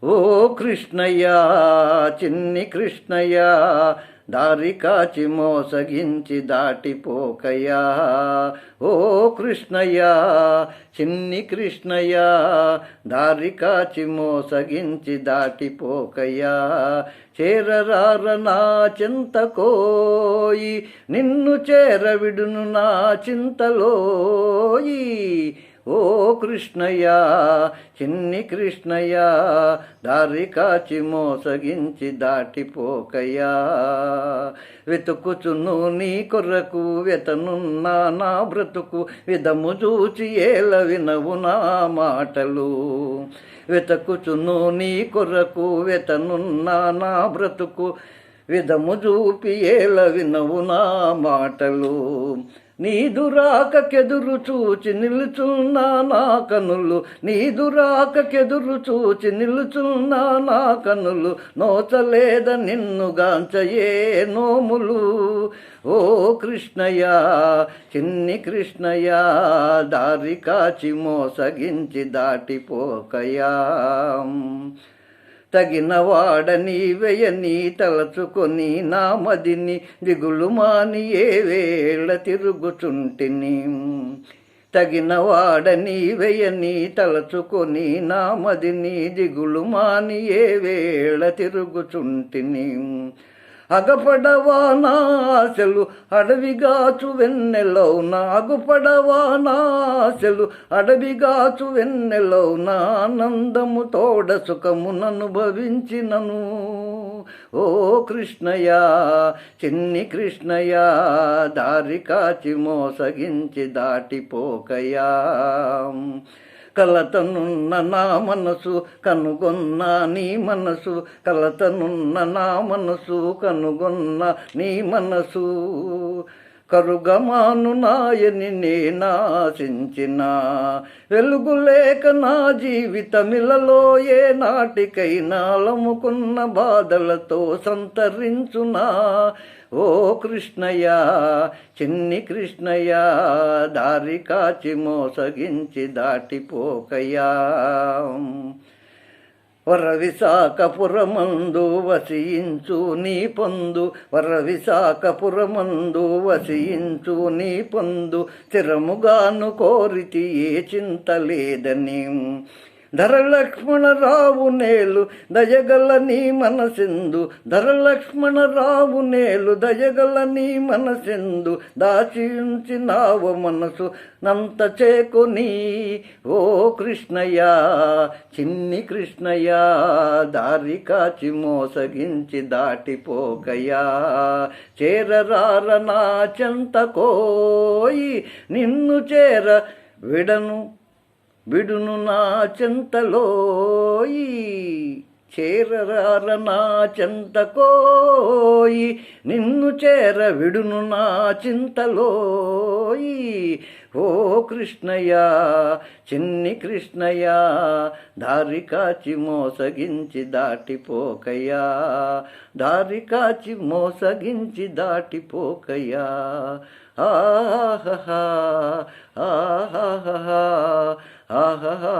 ఓ కృష్ణయ్య చిన్ని కృష్ణయ్య దారి కాచి మోసగించి దాటిపోకయ్యా. ఓ కృష్ణయ్య చిన్ని కృష్ణయ్య దారి కాచి మోసగించి దాటిపోకయ్యా. చేరరార నా చింతకోయి నిన్ను చేరవిడును నా చింతలోయి. ఓ కృష్ణయ్య చిన్ని కృష్ణయ్య దారి కాచి మోసగించి దాటిపోకయ్యా. వెతుకుచును నీ కొరకు వెతనున్నా నా బ్రతుకు విధము చూచి ఏల వినవు నా మాటలు. వెతకుచును నీ కొరకు వెతనున్నా నా బ్రతుకు విధము చూపి ఏల వినవు నా మాటలు. నీదు రాకకెదురు చూచి నిలుచున్నా నా కనులు. నీదు రాకకెదురు చూచి నిలుచున్నా నా కనులు. నోచలేద నిన్నుగాంచయే నోములు. ఓ కృష్ణయ్య చిన్ని కృష్ణయ్య దారి కాచి మోసగించి దాటిపోకయా. తగిన వాడని వెయని తలచుకొని నా మదిని దిగులు మాని ఏ వేళ తిరుగుచుంటిని. తగిన వాడని వెయని తలచుకొని నా మదిని దిగులు మాని ఏ వేళ తిరుగుచుంటిని. అగపడవా నాశలు అడవిగాచు వెన్నెలౌన. అగుపడవా నాశలు అడవిగాచు వెన్నెలౌన. ఆనందము తోడ సుఖముననుభవించినను. ఓ కృష్ణయ్య చిన్ని కృష్ణయ్య దారి కాచి మోసగించి దాటిపోకయ్యా. కలతనున్న నా మనసు కనుగొన్న నీ మనసు. కలతనున్న నా మనసు కనుగొన్న నీ మనసు. కరుగమాను నాయని నేనాశించిన వెలుగులేక నా జీవితమిలలో ఏ నాటికైనా అలముకున్న బాధలతో సంతరించునా. ఓ కృష్ణయ్య చిన్ని కృష్ణయ్య దారి కాచి మోసగించి దాటిపోకయ్యా. వరవిశాఖపురమందు వసించు నీ పొందు. వరవిశాఖపురమందు వసించు నీ పొందు. స్థిరముగాను కోరితి ఏ చింత లేదని. ధరలక్ష్మణరావు నేలు దయగల నీ మనసెందు. ధరలక్ష్మణరావు నేలు దయగల నీ మనసెందు. దాచి ఉంచినావ మనసు నంత చేకొని. ఓ కృష్ణయ్య చిన్ని కృష్ణయ్య దారి కాచి మోసగించి దాటిపోకయ్యా. చేరరార నా చెంతకోయి నిన్ను చేర విడును నా చింతలోయి. చేరరార నా చింతకోయి నిన్ను చేర విడును నా చింతలోయి. ఓ కృష్ణయ్య చిన్ని కృష్ణయ్య దారి కాచి మోసగించి దాటిపోకయ్యా. దారి కాచి మోసగించి దాటిపోకయ్యా. ఆహా ఆహా ఆహా